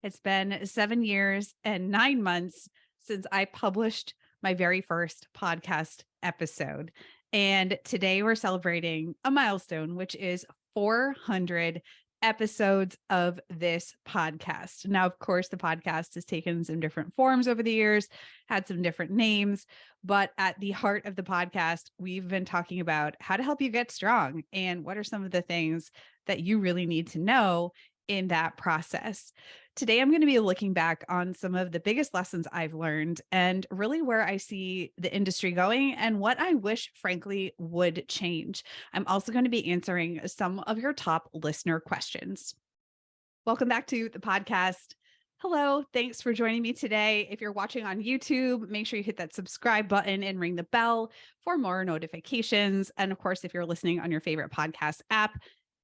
It's been 7 years and 9 months since I published my very first podcast episode. And today we're celebrating a milestone, which is 400 episodes of this podcast. Now, of course, the podcast has taken some different forms over the years, had some different names, but at the heart of the podcast, we've been talking about how to help you get strong and what are some of the things that you really need to know in that process. Today, I'm going to be looking back on some of the biggest lessons I've learned and really where I see the industry going and what I wish, frankly, would change. I'm also going to be answering some of your top listener questions. Welcome back to the podcast. Hello, thanks for joining me today. If you're watching on YouTube, make sure you hit that subscribe button and ring the bell for more notifications. And of course, if you're listening on your favorite podcast app,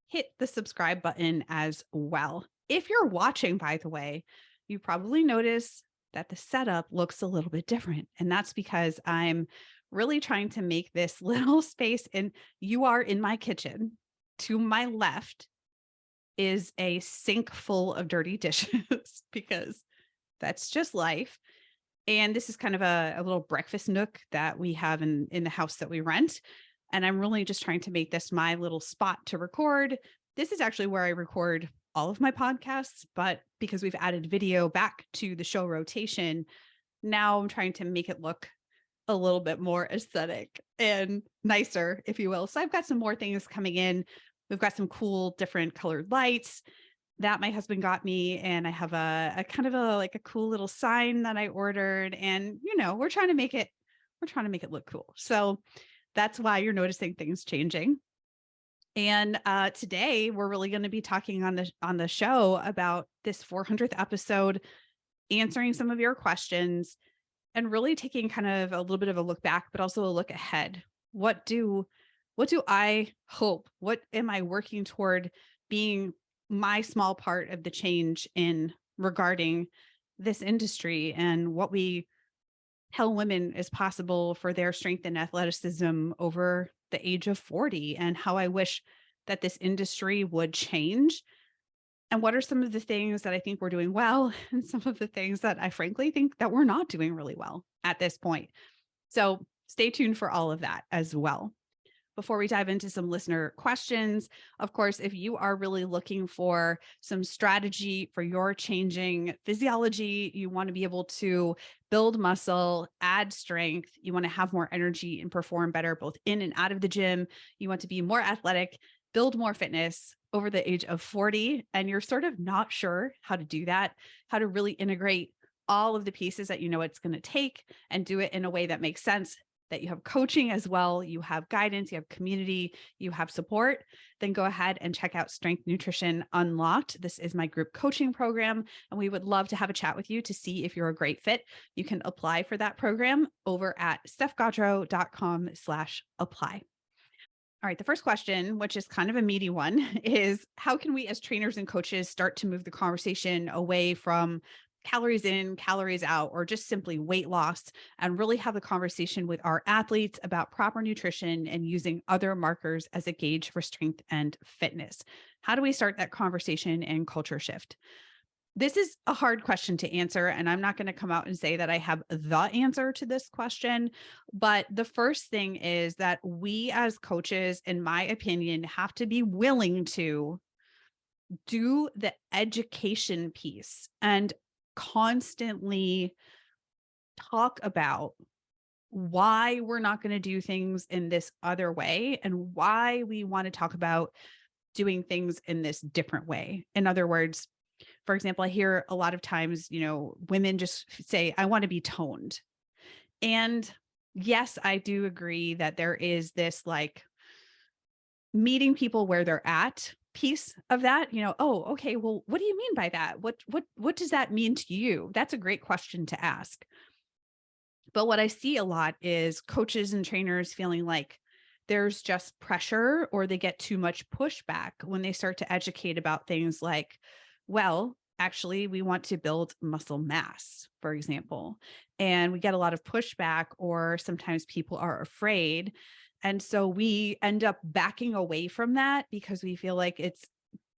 hit the subscribe button as well. If you're watching, by the way, you probably notice that the setup looks a little bit different. And that's because I'm really trying to make this little space. And you are in my kitchen. To my left is a sink full of dirty dishes because that's just life. And this is kind of a little breakfast nook that we have in the house that we rent. And I'm really just trying to make this my little spot to record. This is actually where I record all of my podcasts, but because we've added video back to the show rotation, now I'm trying to make it look a little bit more aesthetic and nicer, if you will. So I've got some more things coming in. We've got some cool different colored lights that my husband got me. And I have a kind of like a cool little sign that I ordered. And, we're trying to make it look cool. So that's why you're noticing things changing. And today we're really going to be talking on the show about this 400th episode, answering some of your questions and really taking kind of a little bit of a look back, but also a look ahead. What do I hope? What am I working toward being my small part of the change in regarding this industry and what we tell women is possible for their strength and athleticism over the age of 40, and how I wish that this industry would change. And what are some of the things that I think we're doing well and some of the things that I frankly think that we're not doing really well at this point. So stay tuned for all of that as well. Before we dive into some listener questions, of course, if you are really looking for some strategy for your changing physiology, you want to be able to build muscle, add strength, you want to have more energy and perform better both in and out of the gym, you want to be more athletic, build more fitness over the age of 40, and you're sort of not sure how to do that, how to really integrate all of the pieces that it's going to take and do it in a way that makes sense, that you have coaching as well, you have guidance, you have community, you have support, then go ahead and check out Strength Nutrition Unlocked. This is my group coaching program, and we would love to have a chat with you to see if you're a great fit. You can apply for that program over at stephgaudreau.com/apply. All right, the first question, which is kind of a meaty one, is how can we as trainers and coaches start to move the conversation away from calories in, calories out, or just simply weight loss, and really have a conversation with our athletes about proper nutrition and using other markers as a gauge for strength and fitness? How do we start that conversation and culture shift? This is a hard question to answer, and I'm not going to come out and say that I have the answer to this question. But the first thing is that we as coaches, in my opinion, have to be willing to do the education piece and constantly talk about why we're not going to do things in this other way and why we want to talk about doing things in this different way. In other words, for example, I hear a lot of times, women just say, I want to be toned. And yes, I do agree that there is this like meeting people where they're at piece of that, oh, okay, well, what do you mean by that? What does that mean to you? That's a great question to ask. But what I see a lot is coaches and trainers feeling like there's just pressure or they get too much pushback when they start to educate about things like, well, actually, we want to build muscle mass, for example, and we get a lot of pushback, or sometimes people are afraid. And so we end up backing away from that because we feel like it's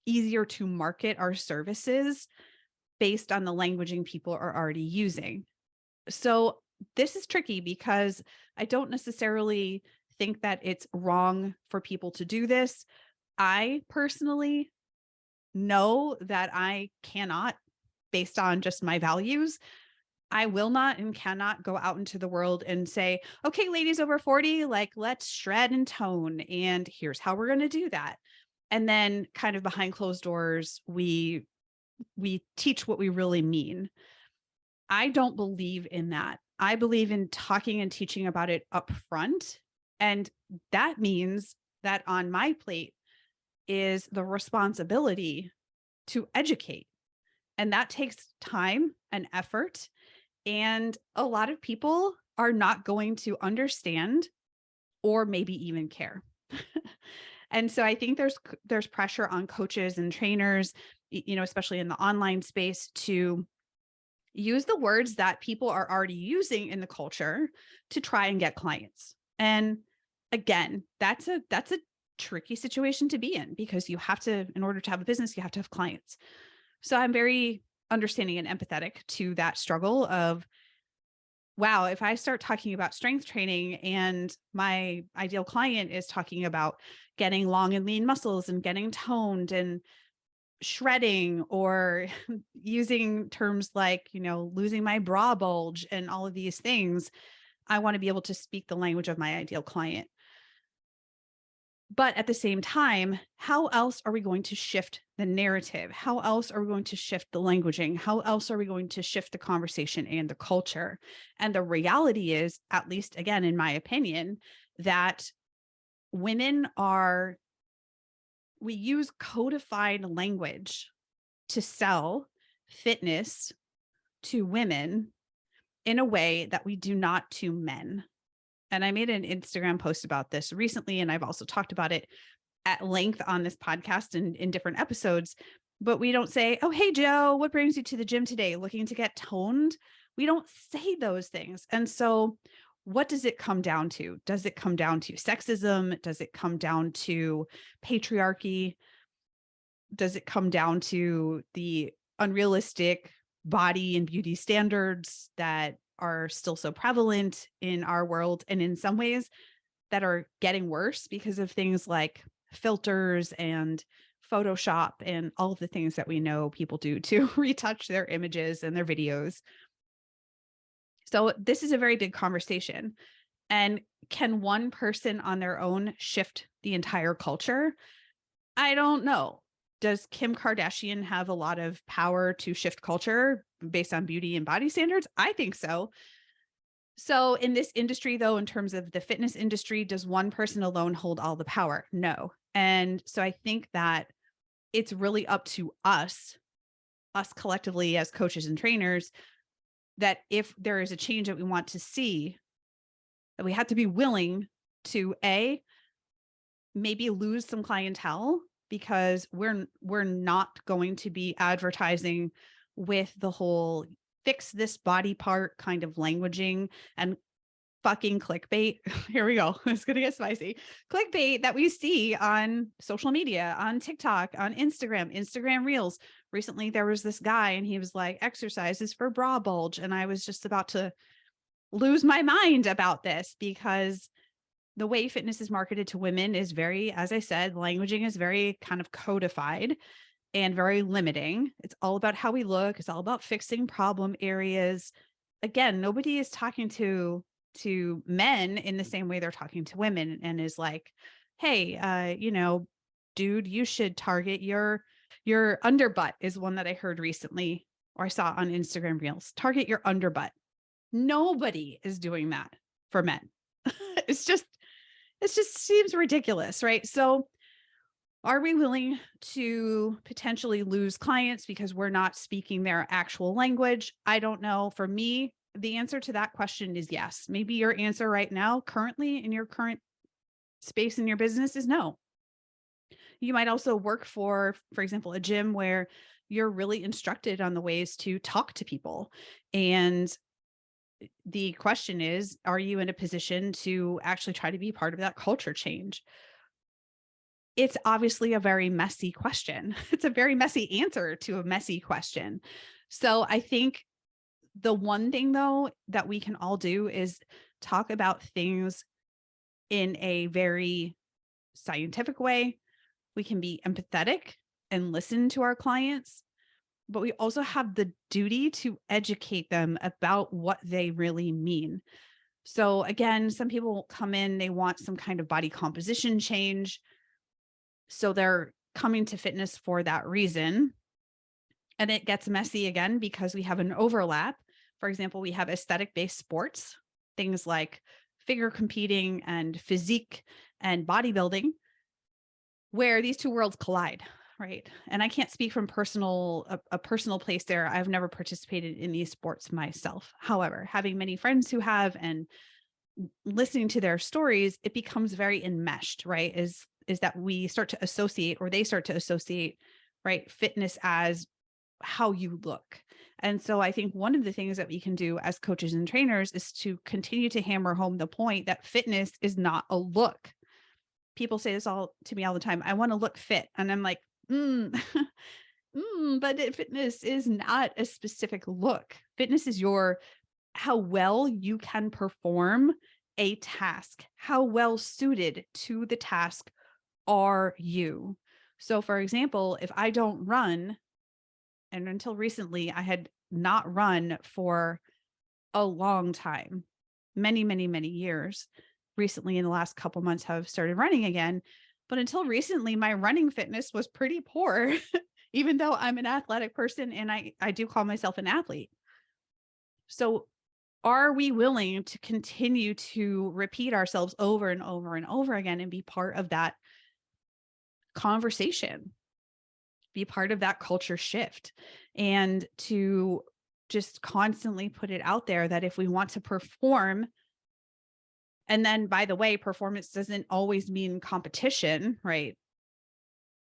easier to market our services based on the languaging people are already using. So this is tricky because I don't necessarily think that it's wrong for people to do this. I personally know that I cannot, based on just my values, I will not and cannot go out into the world and say, okay, ladies over 40, like, let's shred and tone. And here's how we're going to do that. And then kind of behind closed doors, we teach what we really mean. I don't believe in that. I believe in talking and teaching about it up front. And that means that on my plate is the responsibility to educate. And that takes time and effort. And a lot of people are not going to understand or maybe even care. And so I think there's pressure on coaches and trainers, especially in the online space, to use the words that people are already using in the culture to try and get clients. And again, that's a tricky situation to be in, because you have to, in order to have a business, you have to have clients. So I'm very understanding and empathetic to that struggle of, wow, if I start talking about strength training and my ideal client is talking about getting long and lean muscles and getting toned and shredding, or using terms like, losing my bra bulge and all of these things, I want to be able to speak the language of my ideal client. But at the same time, how else are we going to shift the narrative? How else are we going to shift the languaging? How else are we going to shift the conversation and the culture? And the reality is, at least again, in my opinion, that we use codified language to sell fitness to women in a way that we do not to men. And I made an Instagram post about this recently, and I've also talked about it at length on this podcast and in different episodes. But we don't say, oh, hey, Joe, what brings you to the gym today? Looking to get toned? We don't say those things. And so what does it come down to? Does it come down to sexism? Does it come down to patriarchy? Does it come down to the unrealistic body and beauty standards that are still so prevalent in our world, and in some ways that are getting worse because of things like filters and Photoshop and all of the things that we know people do to retouch their images and their videos? So this is a very big conversation. And can one person on their own shift the entire culture? I don't know. Does Kim Kardashian have a lot of power to shift culture based on beauty and body standards? I think so. So in this industry, though, in terms of the fitness industry, does one person alone hold all the power? No. And so I think that it's really up to us collectively as coaches and trainers, that if there is a change that we want to see, that we have to be willing to maybe lose some clientele, because we're not going to be advertising with the whole fix this body part kind of languaging and fucking clickbait. Here we go. It's going to get spicy. Clickbait that we see on social media, on TikTok, on Instagram Reels. Recently, there was this guy and he was like, exercises for bra bulge. And I was just about to lose my mind about this, because the way fitness is marketed to women is very, as I said, languaging is very kind of codified and very limiting. It's all about how we look. It's all about fixing problem areas. Again, nobody is talking to men in the same way they're talking to women, and is like, hey, dude, you should target your underbutt, is one that I heard recently, or I saw on Instagram Reels. Target your underbutt. Nobody is doing that for men. It just seems ridiculous, right? So are we willing to potentially lose clients because we're not speaking their actual language? I don't know. For me, the answer to that question is yes. Maybe your answer right now, currently in your current space in your business, is no. You might also work for example, a gym where you're really instructed on the ways to talk to people. And the question is, are you in a position to actually try to be part of that culture change? It's obviously a very messy question. It's a very messy answer to a messy question. So I think the one thing though that we can all do is talk about things in a very scientific way. We can be empathetic and listen to our clients, but we also have the duty to educate them about what they really mean. So again, some people come in, they want some kind of body composition change. So they're coming to fitness for that reason. And it gets messy again because we have an overlap. For example, we have aesthetic based sports, things like figure competing and physique and bodybuilding, where these two worlds collide, right? And I can't speak from a personal place there. I've never participated in these sports myself. However, having many friends who have and listening to their stories, it becomes very enmeshed, right? Is that we start to associate, or they start to associate, right, fitness as how you look. And so I think one of the things that we can do as coaches and trainers is to continue to hammer home the point that fitness is not a look. People say this all to me all the time. I want to look fit. And I'm like, but fitness is not a specific look. Fitness is how well you can perform a task. How well suited to the task are you? So for example, if I don't run, and until recently, I had not run for a long time, many, many, many years. Recently, in the last couple months, have started running again. But until recently, my running fitness was pretty poor, even though I'm an athletic person and I do call myself an athlete. So are we willing to continue to repeat ourselves over and over and over again and be part of that conversation? Be part of that culture shift, and to just constantly put it out there that if we want to perform, and then by the way, performance doesn't always mean competition, right?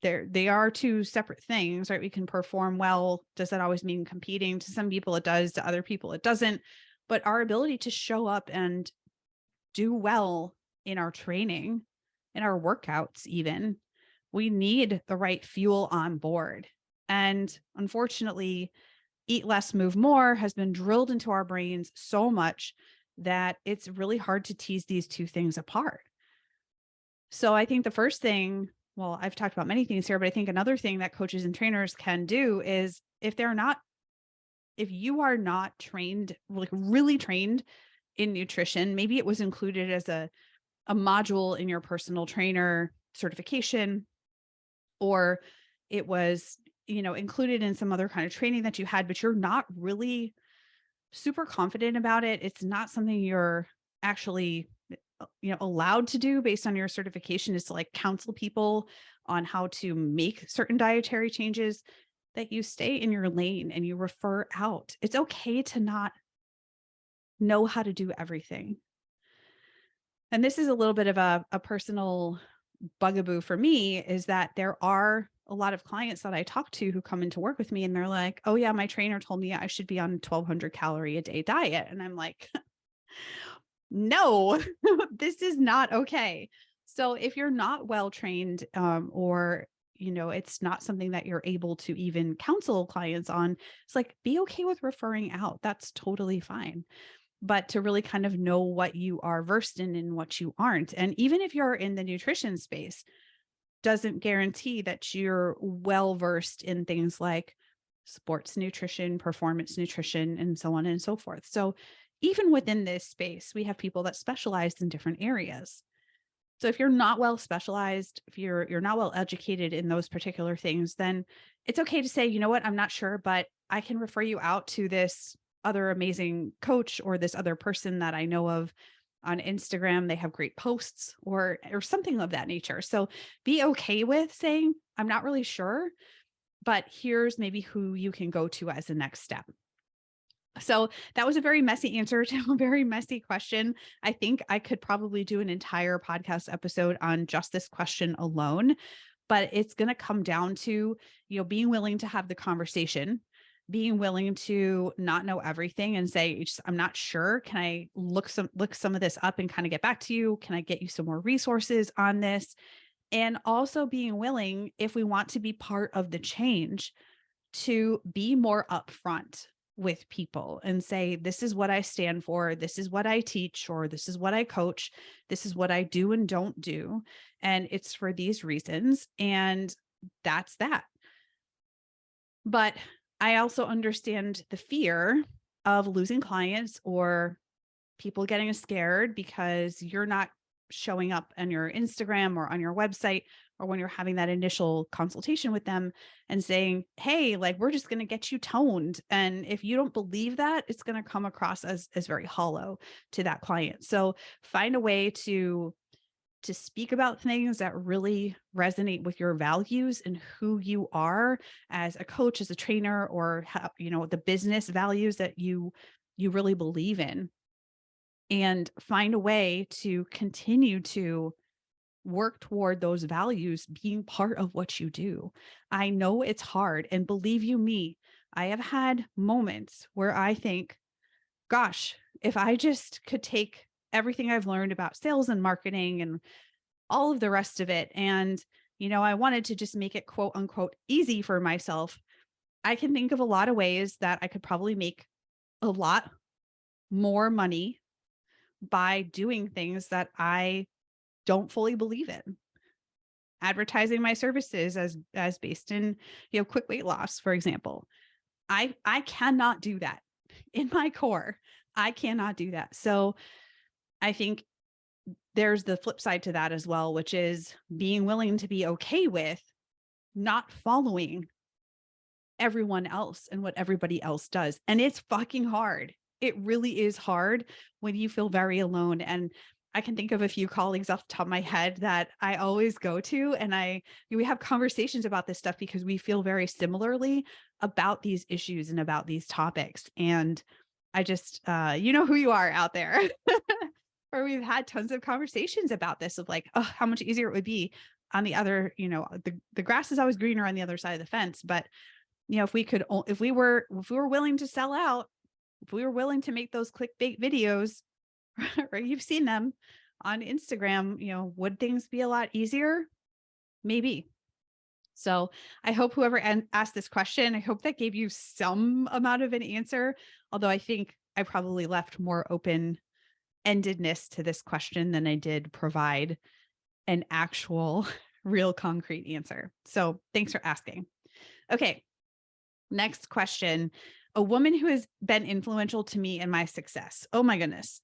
They are two separate things, right? We can perform well. Does that always mean competing? To some people it does, to other people it doesn't. But our ability to show up and do well in our training, in our workouts even, we need the right fuel on board. And unfortunately, eat less, move more has been drilled into our brains so much that it's really hard to tease these two things apart. So I think the first thing, well, I've talked about many things here, but I think another thing that coaches and trainers can do is if you are not trained, like really trained in nutrition, maybe it was included as a module in your personal trainer certification, or it was, included in some other kind of training that you had, but you're not really super confident about it. It's not something you're actually, allowed to do based on your certification, is to like counsel people on how to make certain dietary changes, that you stay in your lane and you refer out. It's okay to not know how to do everything. And this is a little bit of a personal bugaboo for me, is that there are a lot of clients that I talk to who come into work with me and they're like, oh yeah, my trainer told me I should be on 1,200 calorie a day diet. And I'm like, no, this is not okay. So if you're not well trained, or it's not something that you're able to even counsel clients on, it's like, be okay with referring out. That's totally fine. But to really kind of know what you are versed in and what you aren't. And even if you're in the nutrition space, doesn't guarantee that you're well versed in things like sports nutrition, performance nutrition, and so on and so forth. So even within this space, we have people that specialize in different areas. So if you're not well specialized, if you're not well educated in those particular things, then it's okay to say, you know what, I'm not sure, but I can refer you out to this other amazing coach or this other person that I know of on Instagram. They have great posts or something of that nature. So be okay with saying, I'm not really sure, but here's maybe who you can go to as the next step. So that was a very messy answer to a very messy question. I think I could probably do an entire podcast episode on just this question alone, but it's going to come down to, being willing to have the conversation, being willing to not know everything and say, I'm not sure. Can I look some of this up and kind of get back to you? Can I get you some more resources on this? And also being willing, if we want to be part of the change, to be more upfront with people and say, this is what I stand for. This is what I teach, or this is what I coach. This is what I do and don't do. And it's for these reasons. And that's that. But I also understand the fear of losing clients or people getting scared because you're not showing up on your Instagram or on your website, or when you're having that initial consultation with them and saying, hey, like, we're just going to get you toned. And if you don't believe that, it's going to come across as very hollow to that client. So find a way to speak about things that really resonate with your values and who you are as a coach, as a trainer, or the business values that you really believe in, and find a way to continue to work toward those values being part of what you do. I know it's hard, and believe you me, I have had moments where I think, gosh, if I just could take everything I've learned about sales and marketing and all of the rest of it, and I wanted to just make it quote unquote easy for myself. I can think of a lot of ways that I could probably make a lot more money by doing things that I don't fully believe in. Advertising my services as based in, quick weight loss, for example. I cannot do that in my core. I cannot do that. So I think there's the flip side to that as well, which is being willing to be okay with not following everyone else and what everybody else does. And it's fucking hard. It really is hard when you feel very alone. And I can think of a few colleagues off the top of my head that I always go to, and we have conversations about this stuff because we feel very similarly about these issues and about these topics. And I just, who you are out there. Or we've had tons of conversations about this of like, oh, how much easier it would be on the other, the grass is always greener on the other side of the fence. But, if we were willing to sell out, if we were willing to make those clickbait videos, or you've seen them on Instagram, would things be a lot easier? Maybe. So I hope whoever asked this question, I hope that gave you some amount of an answer. Although I think I probably left more open-endedness to this question than I did provide an actual real concrete answer. So thanks for asking. Okay. Next question. A woman who has been influential to me in my success. Oh my goodness.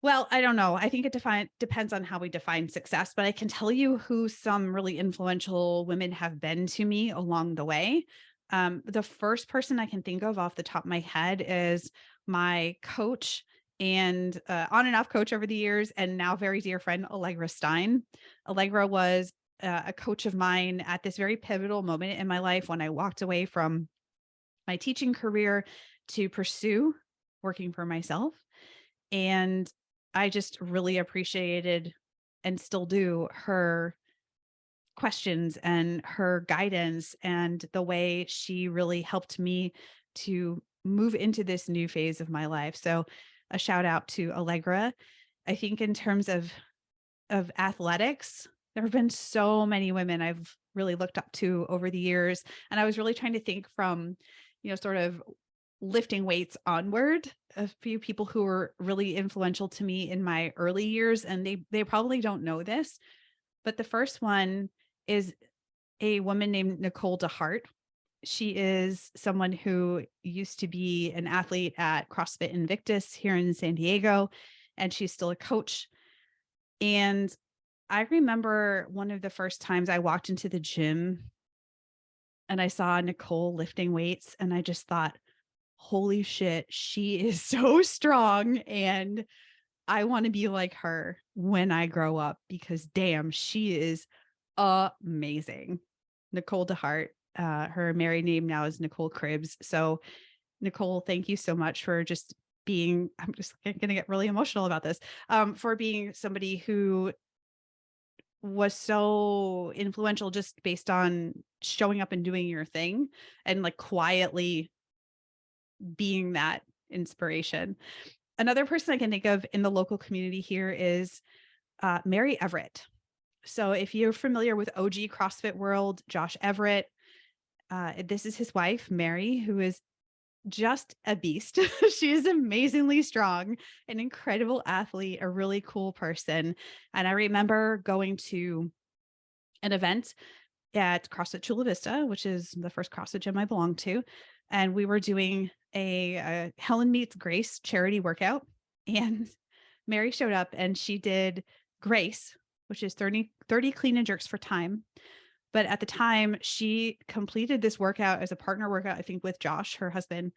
Well, I don't know. I think it depends on how we define success, but I can tell you who some really influential women have been to me along the way. The first person I can think of off the top of my head is my coach and on and off coach over the years, and now very dear friend, Allegra Stein. Allegra was a coach of mine at this very pivotal moment in my life when I walked away from my teaching career to pursue working for myself. And I just really appreciated, and still do, her questions and her guidance and the way she really helped me to move into this new phase of my life. So a shout out to Allegra. I think in terms of athletics, there have been so many women I've really looked up to over the years. And I was really trying to think from, sort of lifting weights onward, a few people who were really influential to me in my early years, and they probably don't know this, but the first one is a woman named Nicole DeHart. She is someone who used to be an athlete at CrossFit Invictus here in San Diego, and she's still a coach. And I remember one of the first times I walked into the gym and I saw Nicole lifting weights, and I just thought, holy shit, she is so strong, and I want to be like her when I grow up, because damn, she is amazing. Nicole DeHart, her married name now is Nicole Cribbs. So Nicole, thank you so much for just being, I'm just going to get really emotional about this, for being somebody who was so influential just based on showing up and doing your thing and like quietly being that inspiration. Another person I can think of in the local community here is Mary Everett. So if you're familiar with OG CrossFit World, Josh Everett, This is his wife, Mary, who is just a beast. She is amazingly strong, an incredible athlete, a really cool person. And I remember going to an event at CrossFit Chula Vista, which is the first CrossFit gym I belong to. And we were doing a Helen Meets Grace charity workout. And Mary showed up and she did Grace, which is 30 clean and jerks for time. But at the time, she completed this workout as a partner workout, I think, with Josh, her husband,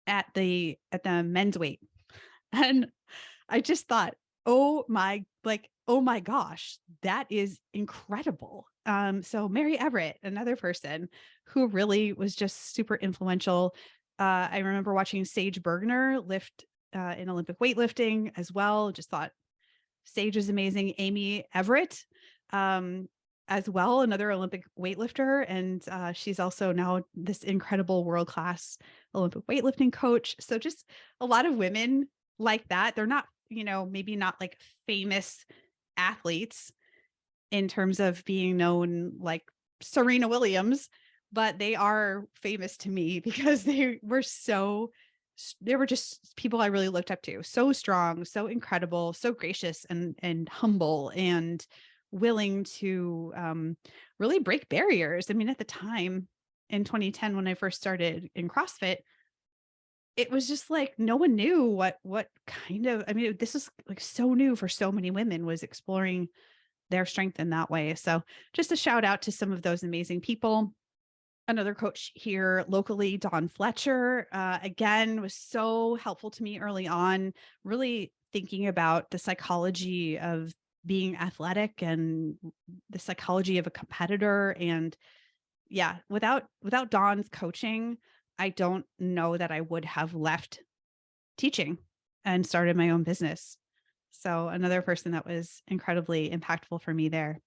at the men's weight. And I just thought, oh my gosh, that is incredible. So Mary Everett, another person who really was just super influential. I remember watching Sage Bergner lift in Olympic weightlifting as well. Just thought Sage is amazing. Amy Everett, as well, another Olympic weightlifter. And she's also now this incredible world-class Olympic weightlifting coach. So just a lot of women like that. They're not, maybe not like famous athletes in terms of being known like Serena Williams, but they are famous to me because they were just people I really looked up to. So strong, so incredible, so gracious and humble and willing to really break barriers. I mean, at the time in 2010, when I first started in CrossFit, it was just like no one knew what kind of, I mean, this is like so new for so many women, was exploring their strength in that way. So just a shout out to some of those amazing people. Another coach here locally, Dawn Fletcher, again, was so helpful to me early on, really thinking about the psychology of being athletic and the psychology of a competitor. And yeah, without Dawn's coaching, I don't know that I would have left teaching and started my own business. So another person that was incredibly impactful for me there.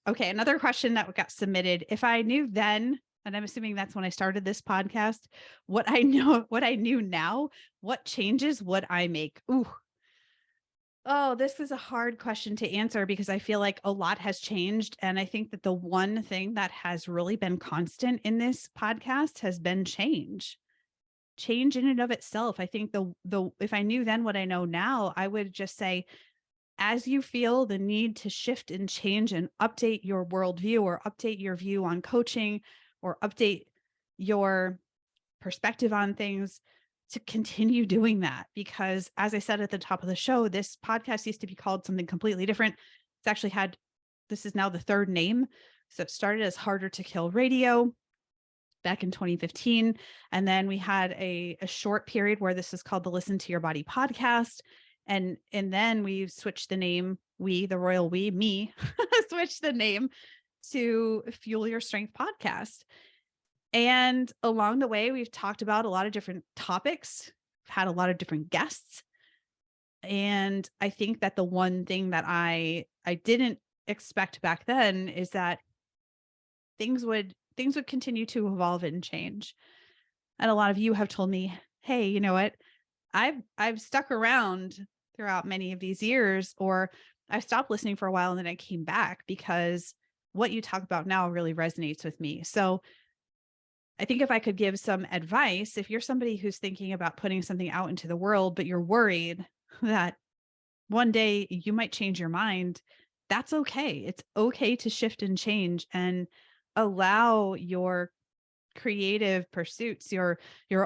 Okay, another question that got submitted. If I knew then, and I'm assuming that's when I started this podcast, what I knew now, what changes would I make? Ooh. Oh, this is a hard question to answer because I feel like a lot has changed. And I think that the one thing that has really been constant in this podcast has been change in and of itself. I think if I knew then what I know now, I would just say, as you feel the need to shift and change and update your worldview or update your view on coaching or update your perspective on things, to continue doing that. Because as I said at the top of the show, this podcast used to be called something completely different. It's actually this is now the third name. So it started as Harder to Kill Radio back in 2015. And then we had a short period where this is called the Listen to Your Body podcast. And then we switched the name, the royal we, me, switched the name to Fuel Your Strength podcast. And along the way, we've talked about a lot of different topics, had a lot of different guests. And I think that the one thing that I didn't expect back then is that things would continue to evolve and change. And a lot of you have told me, hey, you know what? I've stuck around throughout many of these years, or I stopped listening for a while and then I came back because what you talk about now really resonates with me. So I think if I could give some advice, if you're somebody who's thinking about putting something out into the world, but you're worried that one day you might change your mind, that's okay. It's okay to shift and change and allow your creative pursuits, your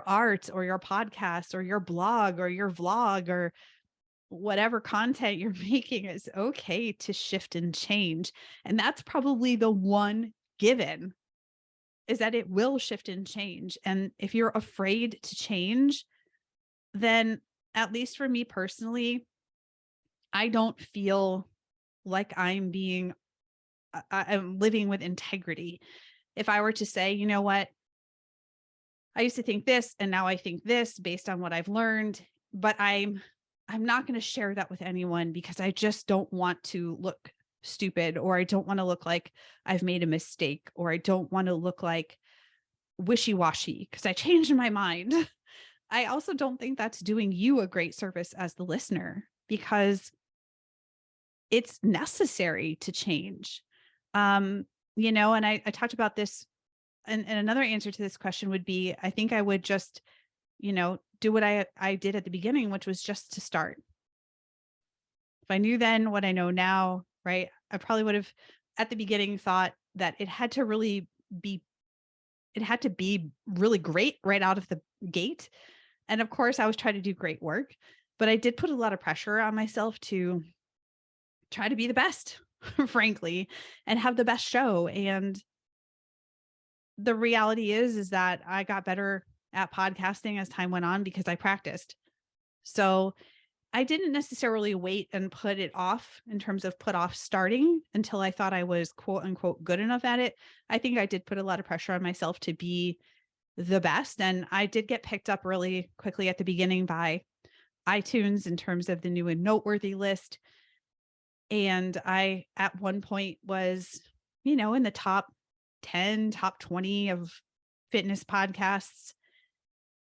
art or your podcast or your blog or your vlog or whatever content you're making, is okay to shift and change. And that's probably the one given, is that it will shift and change. And if you're afraid to change, then at least for me personally, I don't feel like I'm living with integrity. If I were to say, you know what, I used to think this and now I think this based on what I've learned, but I'm not going to share that with anyone because I just don't want to look stupid, or I don't want to look like I've made a mistake, or I don't want to look like wishy-washy because I changed my mind. I also don't think that's doing you a great service as the listener, because it's necessary to change. And I talked about this and another answer to this question would be, I think I would just, do what I did at the beginning, which was just to start. If I knew then what I know now, right, I probably would have at the beginning thought that be, it had to be really great right out of the gate. And of course, I was trying to do great work, but I did put a lot of pressure on myself to try to be the best, frankly, and have the best show. And the reality is that I got better at podcasting as time went on because I practiced. So I didn't necessarily wait and put it off in terms of put off starting until I thought I was quote unquote good enough at it. I think I did put a lot of pressure on myself to be the best. And I did get picked up really quickly at the beginning by iTunes in terms of the new and noteworthy list. And I, at one point, was, in the top 10, top 20 of fitness podcasts.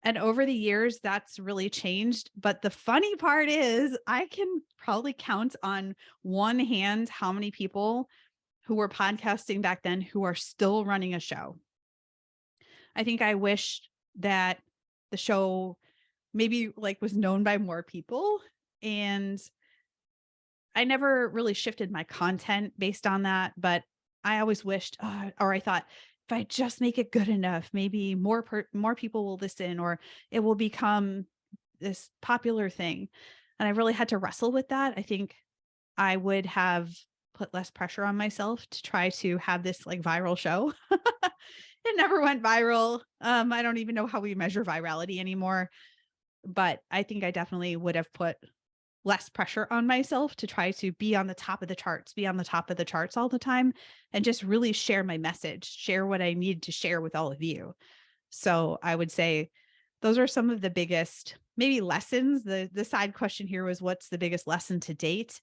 And over the years, that's really changed. But the funny part is, I can probably count on one hand how many people who were podcasting back then who are still running a show. I think I wish that the show maybe was known by more people, and I never really shifted my content based on that, but I always wished, or I thought, if I just make it good enough, maybe more people will listen, or it will become this popular thing. And I really had to wrestle with that. I think I would have put less pressure on myself to try to have this viral show. It never went viral. I don't even know how we measure virality anymore, but I think I definitely would have put less pressure on myself to try to be on the top of the charts all the time, and just really share my message, share what I need to share with all of you. So I would say those are some of the biggest maybe lessons. The side question here was, what's the biggest lesson to date?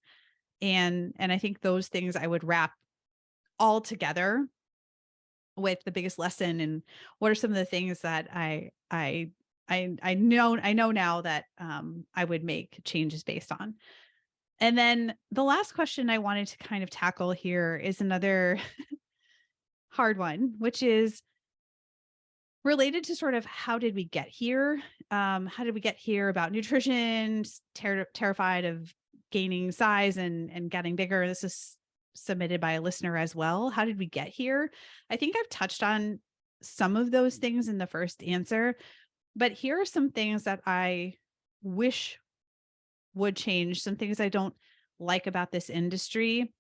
And I think those things I would wrap all together with the biggest lesson, and what are some of the things that I know now that I would make changes based on. And then the last question I wanted to kind of tackle here is another hard one, which is related to sort of how did we get here? How did we get here about nutrition? Terrified of gaining size and getting bigger. This is submitted by a listener as well. How did we get here? I think I've touched on some of those things in the first answer, but here are some things that I wish would change, some things I don't like about this industry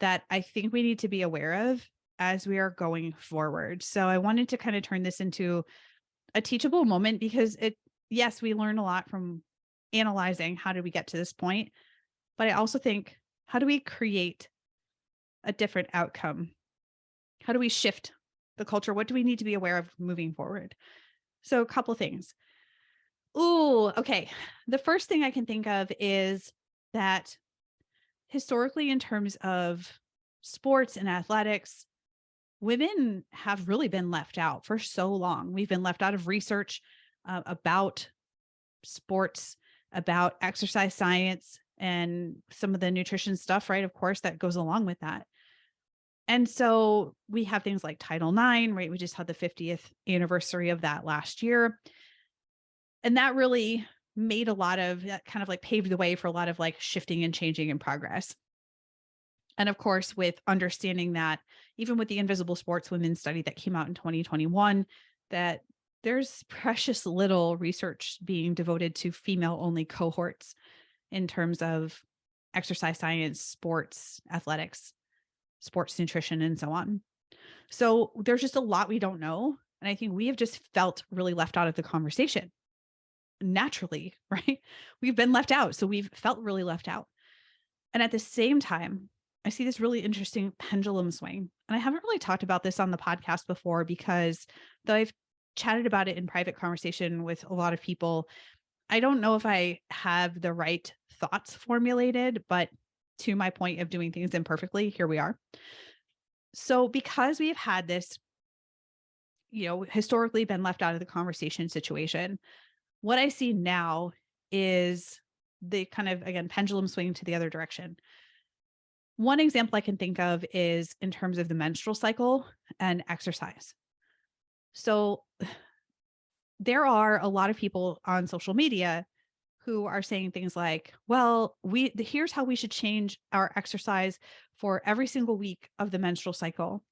that I think we need to be aware of as we are going forward. So I wanted to kind of turn this into a teachable moment, because yes, we learn a lot from analyzing how did we get to this point, but I also think, how do we create a different outcome? How do we shift the culture? What do we need to be aware of moving forward? So a couple things. Ooh, okay. The first thing I can think of is that historically, in terms of sports and athletics, women have really been left out for so long. We've been left out of research about sports, about exercise science, and some of the nutrition stuff, right? Of course, that goes along with that. And so we have things like Title IX, right? We just had the 50th anniversary of that last year. And that really made a lot of that, kind of paved the way for a lot of shifting and changing and progress. And of course, with understanding that even with the Invisible Sports Women's study that came out in 2021, that there's precious little research being devoted to female only cohorts in terms of exercise science, sports, athletics, sports nutrition, and so on. So there's just a lot we don't know. And I think we have just felt really left out of the conversation naturally, right? We've been left out. So we've felt really left out. And at the same time, I see this really interesting pendulum swing. And I haven't really talked about this on the podcast before, because though I've chatted about it in private conversation with a lot of people, I don't know if I have the right thoughts formulated, but to my point of doing things imperfectly, here we are. So because we've had this, historically been left out of the conversation situation, what I see now is the kind of, again, pendulum swing to the other direction. One example I can think of is in terms of the menstrual cycle and exercise. So there are a lot of people on social media who are saying things like, well, here's how we should change our exercise for every single week of the menstrual cycle.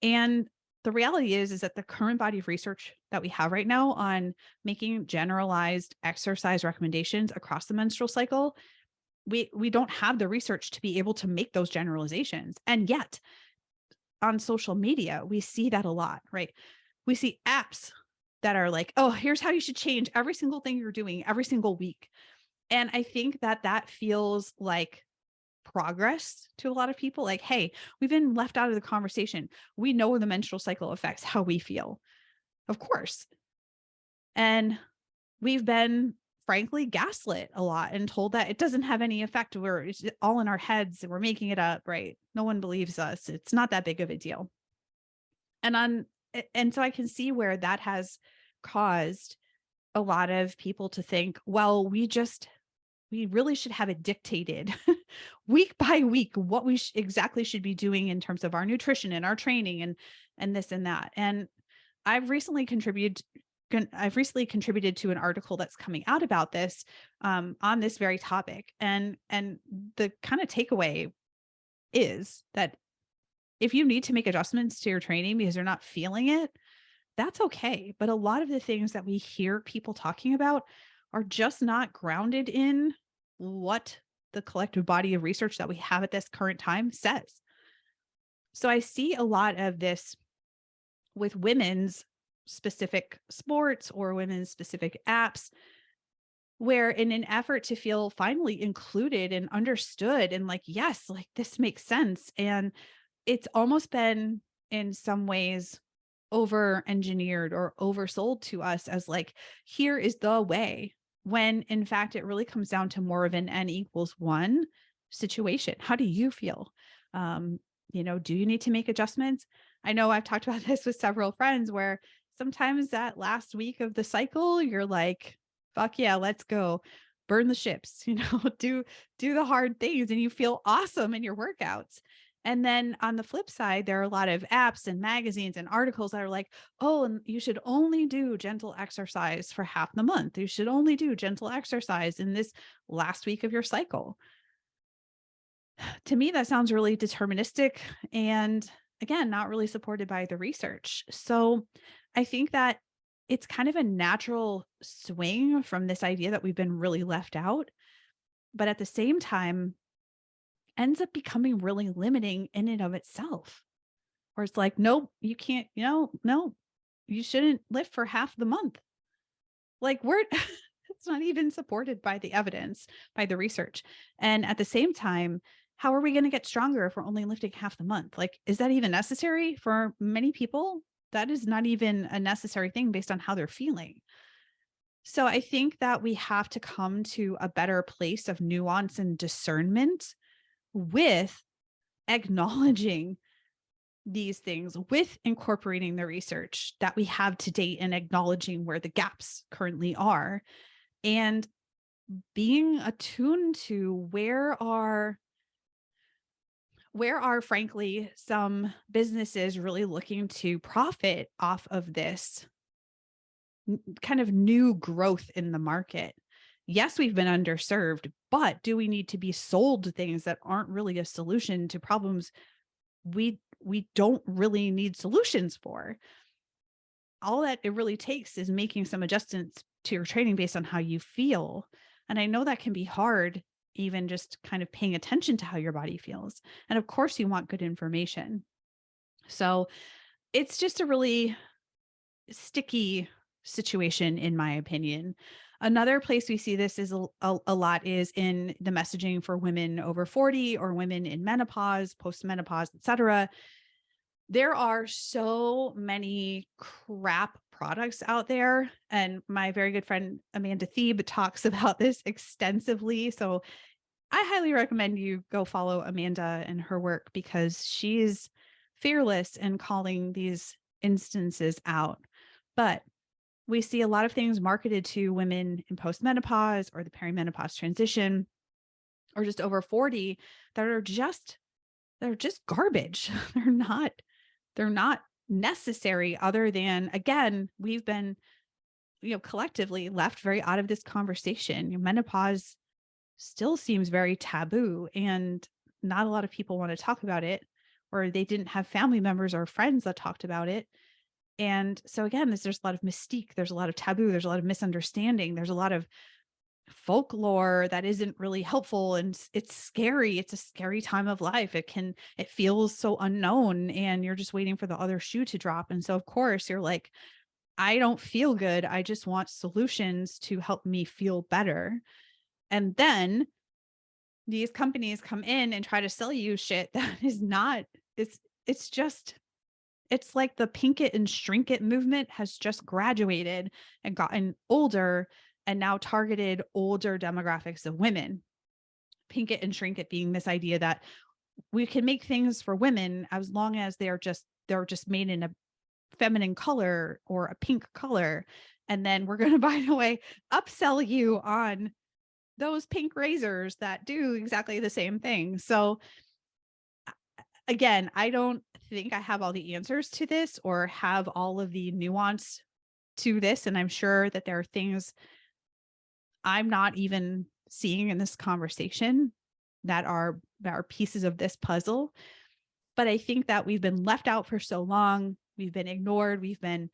And the reality is that the current body of research that we have right now on making generalized exercise recommendations across the menstrual cycle, we don't have the research to be able to make those generalizations. And yet on social media, we see that a lot, right? We see apps that are like, oh, here's how you should change every single thing you're doing every single week. And I think that that feels like progress to a lot of people. Like, hey, we've been left out of the conversation. We know the menstrual cycle affects how we feel, of course. And we've been frankly gaslit a lot and told that it doesn't have any effect. It's all in our heads and we're making it up, right? No one believes us. It's not that big of a deal. And so I can see where that has caused a lot of people to think, well, we really should have it dictated week by week what we exactly should be doing in terms of our nutrition and our training and this and that. And I've recently contributed to an article that's coming out about this on this very topic. And the kind of takeaway is that if you need to make adjustments to your training because you're not feeling it, that's okay. But a lot of the things that we hear people talking about are just not grounded in what the collective body of research that we have at this current time says. So I see a lot of this with women's specific sports or women's specific apps, where in an effort to feel finally included and understood and like, yes, like this makes sense. And it's almost been in some ways over engineered or oversold to us as like, here is the way, when in fact, it really comes down to more of an N=1 situation. How do you feel? Do you need to make adjustments? I know I've talked about this with several friends where sometimes that last week of the cycle, you're like, fuck yeah, let's go burn the ships, do the hard things and you feel awesome in your workouts. And then on the flip side, there are a lot of apps and magazines and articles that are like, oh, and you should only do gentle exercise for half the month. You should only do gentle exercise in this last week of your cycle. To me, that sounds really deterministic and again, not really supported by the research. So I think that it's kind of a natural swing from this idea that we've been really left out, but at the same time, ends up becoming really limiting in and of itself. Where it's like, nope, you can't, no, you shouldn't lift for half the month. Like it's not even supported by the evidence, by the research. And at the same time, how are we going to get stronger if we're only lifting half the month? Like, is that even necessary for many people? That is not even a necessary thing based on how they're feeling. So I think that we have to come to a better place of nuance and discernment with acknowledging these things, with incorporating the research that we have to date and acknowledging where the gaps currently are, and being attuned to where are frankly some businesses really looking to profit off of this kind of new growth in the market. Yes, we've been underserved, but do we need to be sold things that aren't really a solution to problems we don't really need solutions for? All that it really takes is making some adjustments to your training based on how you feel. And I know that can be hard, even just kind of paying attention to how your body feels. And of course, you want good information. So it's just a really sticky situation, in my opinion. Another place we see this is a lot is in the messaging for women over 40 or women in menopause, post-menopause, et cetera. There are so many crap products out there. And my very good friend, Amanda Thebe, talks about this extensively. So I highly recommend you go follow Amanda and her work because she's fearless in calling these instances out. But we see a lot of things marketed to women in postmenopause or the perimenopause transition or just over 40 that are just garbage. They're not necessary, other than, again, we've been, collectively left very out of this conversation. Menopause still seems very taboo, and not a lot of people want to talk about it, or they didn't have family members or friends that talked about it. And so again, there's a lot of mystique, there's a lot of taboo, there's a lot of misunderstanding, there's a lot of folklore that isn't really helpful, and it's scary. It's a scary time of life. It feels so unknown, and you're just waiting for the other shoe to drop. And so of course you're like, I don't feel good. I just want solutions to help me feel better. And then these companies come in and try to sell you shit that is not, it's just, it's like the pink it and shrink it movement has just graduated and gotten older, and now targeted older demographics of women. Pink it and shrink it being this idea that we can make things for women as long as they're just made in a feminine color or a pink color. And then we're going to, by the way, upsell you on those pink razors that do exactly the same thing. So again, I don't think I have all the answers to this or have all of the nuance to this. And I'm sure that there are things I'm not even seeing in this conversation that are pieces of this puzzle. But I think that we've been left out for so long. We've been ignored. We've been,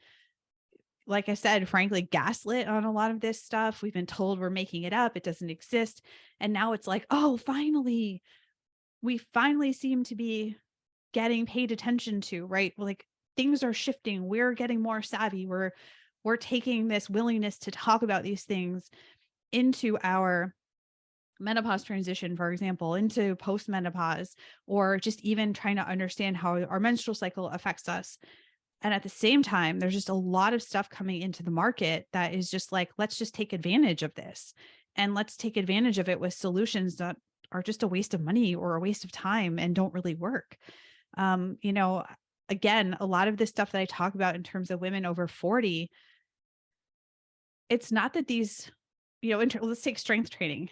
like I said, frankly, gaslit on a lot of this stuff. We've been told we're making it up. It doesn't exist. And now it's like, oh, finally, we finally seem to be getting paid attention to, right? Like things are shifting. We're getting more savvy. We're taking this willingness to talk about these things into our menopause transition, for example, into postmenopause, or just even trying to understand how our menstrual cycle affects us. And at the same time, there's just a lot of stuff coming into the market that is just like, let's just take advantage of this. And let's take advantage of it with solutions that are just a waste of money or a waste of time and don't really work. You know, again, a lot of this stuff that I talk about in terms of women over 40, it's not that these, let's take strength training.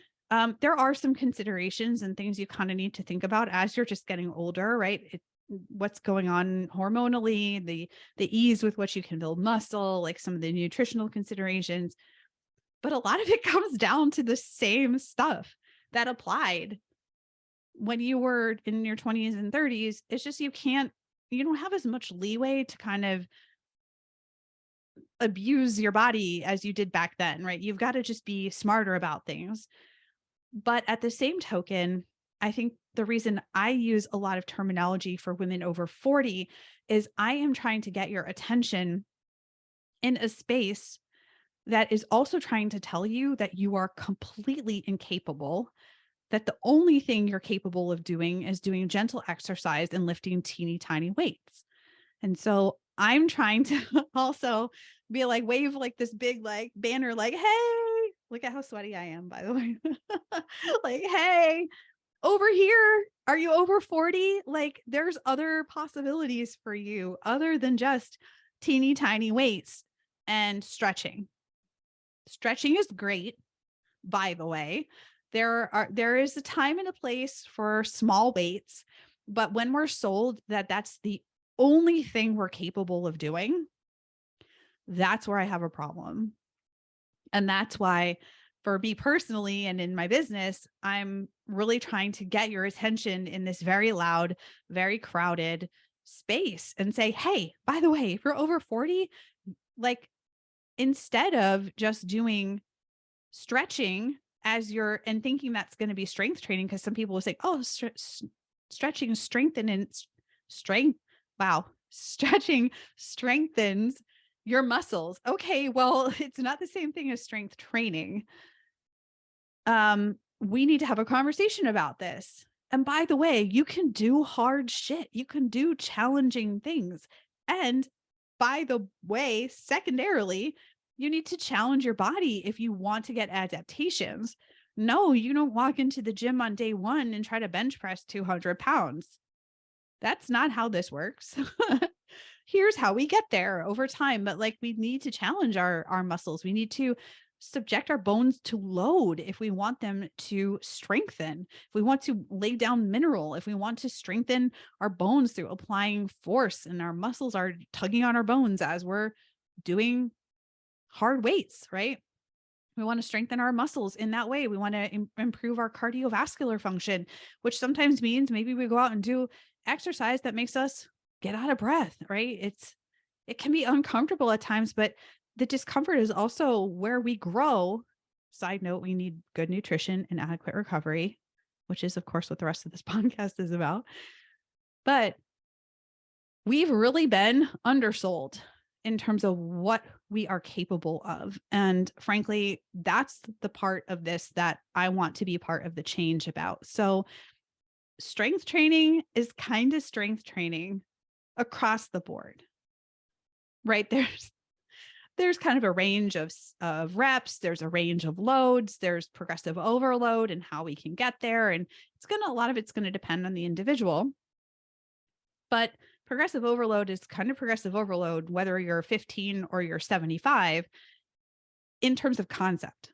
There are some considerations and things you kind of need to think about as you're just getting older, right? What's going on hormonally, the ease with which you can build muscle, like some of the nutritional considerations. But a lot of it comes down to the same stuff that applied when you were in your 20s and 30s. It's just you don't have as much leeway to kind of abuse your body as you did back then, right? You've got to just be smarter about things. But at the same token, I think the reason I use a lot of terminology for women over 40 is I am trying to get your attention in a space that is also trying to tell you that you are completely incapable, that the only thing you're capable of doing is doing gentle exercise and lifting teeny tiny weights. And so I'm trying to also be like, wave like this big like banner, like, hey, look at how sweaty I am, by the way. Like, hey, over here, are you over 40? Like, there's other possibilities for you other than just teeny tiny weights and stretching. Stretching is great, by the way. There is a time and a place for small weights, but when we're sold that that's the only thing we're capable of doing, that's where I have a problem. And that's why, for me personally and in my business, I'm really trying to get your attention in this very loud, very crowded space and say, hey, by the way, if you're over 40, like, instead of just doing stretching and thinking that's going to be strength training, because some people will say, oh, stretching strength. Wow. Stretching strengthens your muscles. Okay. Well, it's not the same thing as strength training. We need to have a conversation about this. And by the way, you can do hard shit. You can do challenging things. And by the way, secondarily, you need to challenge your body if you want to get adaptations. No, you don't walk into the gym on day one and try to bench press 200 pounds. That's not how this works. Here's how we get there over time. But like, we need to challenge our muscles. We need to subject our bones to load, if we want them to strengthen, if we want to lay down mineral, if we want to strengthen our bones through applying force and our muscles are tugging on our bones as we're doing hard weights, right? We want to strengthen our muscles in that way. We want to improve our cardiovascular function, which sometimes means maybe we go out and do exercise that makes us get out of breath, right? It can be uncomfortable at times, but the discomfort is also where we grow. Side note, we need good nutrition and adequate recovery, which is of course what the rest of this podcast is about. But we've really been undersold in terms of what we are capable of. And frankly, that's the part of this that I want to be part of the change about. So strength training is kind of strength training across the board, right? There's kind of a range of reps. There's a range of loads. There's progressive overload and how we can get there. And a lot of it's going to depend on the individual. But progressive overload is kind of progressive overload, whether you're 15 or you're 75, in terms of concept.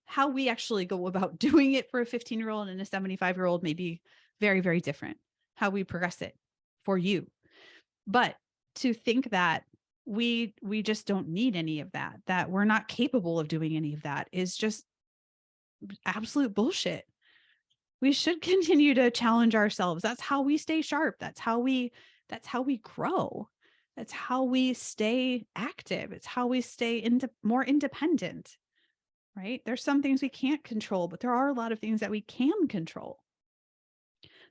How we actually go about doing it for a 15-year-old and a 75-year-old may be very, very different. How we progress it for you. But to think that we just don't need any of that, that we're not capable of doing any of that, is just absolute bullshit. We should continue to challenge ourselves. That's how we stay sharp. That's how we grow. That's how we stay active. It's how we stay more independent, right? There's some things we can't control, but there are a lot of things that we can control.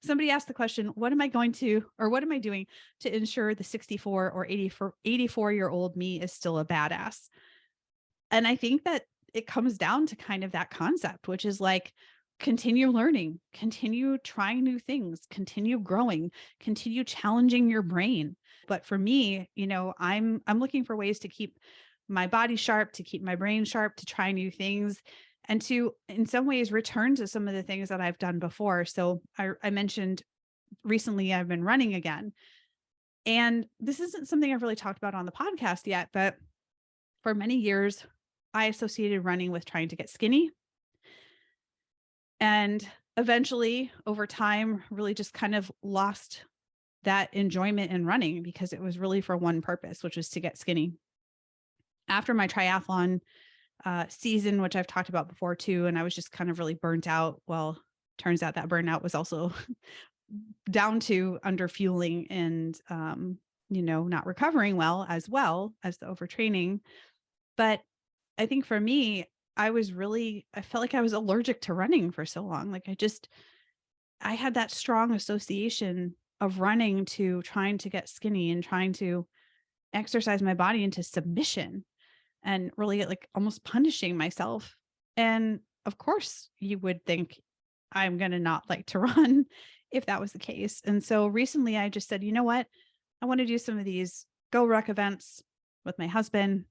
Somebody asked the question, what am I doing to ensure the 64 or 84-year-old me is still a badass? And I think that it comes down to kind of that concept, which is like, continue learning, continue trying new things, continue growing, continue challenging your brain. But for me, I'm looking for ways to keep my body sharp, to keep my brain sharp, to try new things, and to, in some ways, return to some of the things that I've done before. So I mentioned recently I've been running again. And this isn't something I've really talked about on the podcast yet, but for many years, I associated running with trying to get skinny. And eventually, over time, really just kind of lost that enjoyment in running because it was really for one purpose, which was to get skinny. After my triathlon season, which I've talked about before too, and I was just kind of really burnt out. Well, turns out that burnout was also down to under fueling and, not recovering well as the overtraining. But I think for me, I felt like I was allergic to running for so long. Like I had that strong association of running to trying to get skinny and trying to exercise my body into submission and really like almost punishing myself. And of course you would think I'm going to not like to run if that was the case. And so recently I just said, you know what? I want to do some of these Go Ruck events with my husband.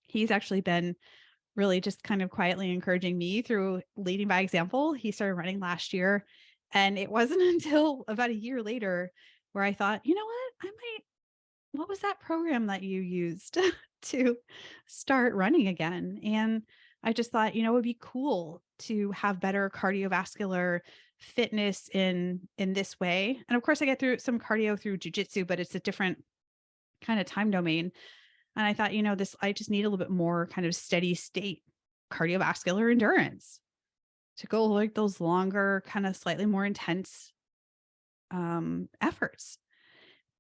He's actually been really just kind of quietly encouraging me through leading by example. He started running last year. And it wasn't until about a year later where I thought, you know what? What was that program that you used to start running again? And I just thought, it would be cool to have better cardiovascular fitness in this way. And of course I get through some cardio through jujitsu, but it's a different kind of time domain. And I thought, I just need a little bit more kind of steady state cardiovascular endurance to go like those longer, kind of slightly more intense efforts.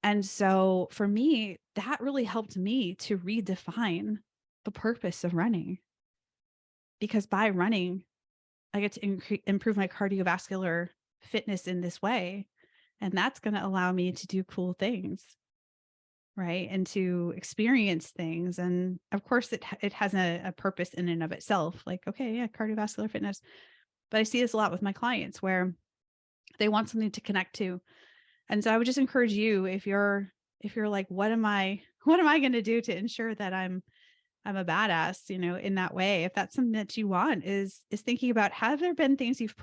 And so for me, that really helped me to redefine the purpose of running, because by running, I get to improve my cardiovascular fitness in this way. And that's going to allow me to do cool things, right? And to experience things. And of course it has a purpose in and of itself. Like, okay, yeah, cardiovascular fitness. But I see this a lot with my clients where they want something to connect to. And so I would just encourage you, if you're like, what am I going to do to ensure that I'm a badass, in that way? If that's something that you want, is thinking about, have there been things you've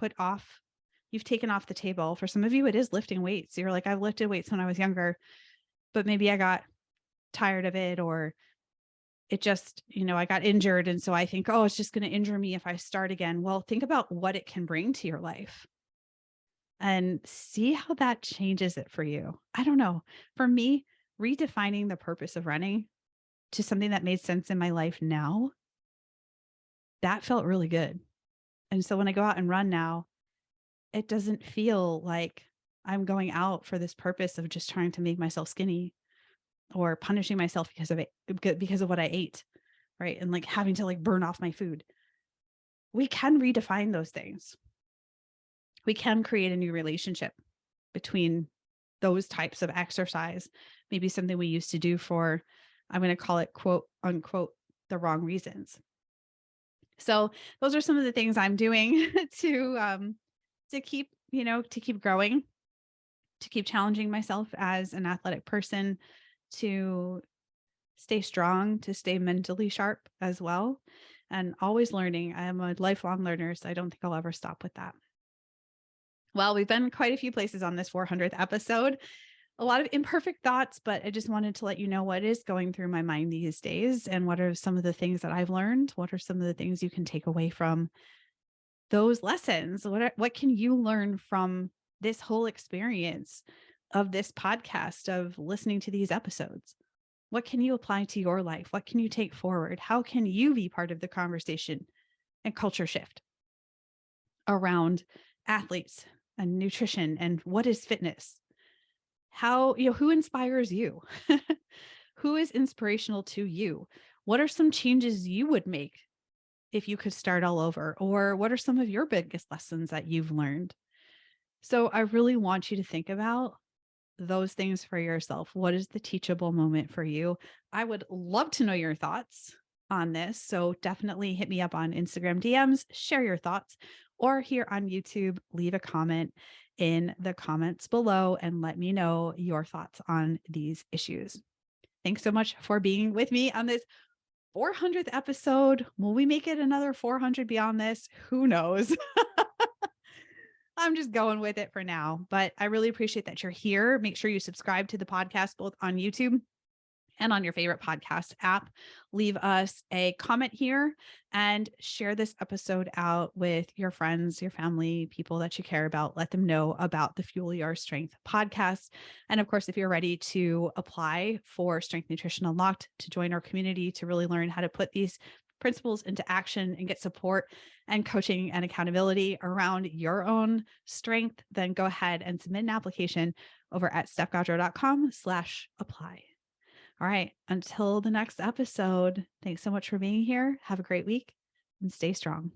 taken off the table? For some of you, it is lifting weights. You're like, I've lifted weights when I was younger, but maybe I got tired of it, or it just, I got injured. And so I think, oh, it's just going to injure me if I start again. Well, think about what it can bring to your life and see how that changes it for you. I don't know. For me, redefining the purpose of running to something that made sense in my life now, that felt really good. And so when I go out and run now, it doesn't feel like I'm going out for this purpose of just trying to make myself skinny or punishing myself because of what I ate, right? And like having to like burn off my food. We can redefine those things. We can create a new relationship between those types of exercise, maybe something we used to do for, I'm going to call it quote unquote, the wrong reasons. So those are some of the things I'm doing to keep, to keep growing, to keep challenging myself as an athletic person, to stay strong, to stay mentally sharp as well, and always learning. I am a lifelong learner, so I don't think I'll ever stop with that. Well, we've been quite a few places on this 400th episode. A lot of imperfect thoughts, but I just wanted to let you know what is going through my mind these days and what are some of the things that I've learned. What are some of the things you can take away from those lessons? What can you learn from this whole experience of this podcast, of listening to these episodes? What can you apply to your life? What can you take forward? How can you be part of the conversation and culture shift around athletes and nutrition and what is fitness? How, who inspires you? Who is inspirational to you? What are some changes you would make if you could start all over? Or what are some of your biggest lessons that you've learned? So I really want you to think about those things for yourself. What is the teachable moment for you? I would love to know your thoughts on this. So definitely hit me up on Instagram DMs, share your thoughts, or here on YouTube, leave a comment in the comments below and let me know your thoughts on these issues. Thanks so much for being with me on this 400th episode. Will we make it another 400 beyond this? Who knows? I'm just going with it for now, but I really appreciate that you're here. Make sure you subscribe to the podcast, both on YouTube and on your favorite podcast app. Leave us a comment here and share this episode out with your friends, your family, people that you care about. Let them know about the Fuel Your Strength podcast. And of course, if you're ready to apply for Strength Nutrition Unlocked, to join our community, to really learn how to put these principles into action and get support and coaching and accountability around your own strength, then go ahead and submit an application over at stephgaudreau.com/apply. All right. Until the next episode, thanks so much for being here. Have a great week and stay strong.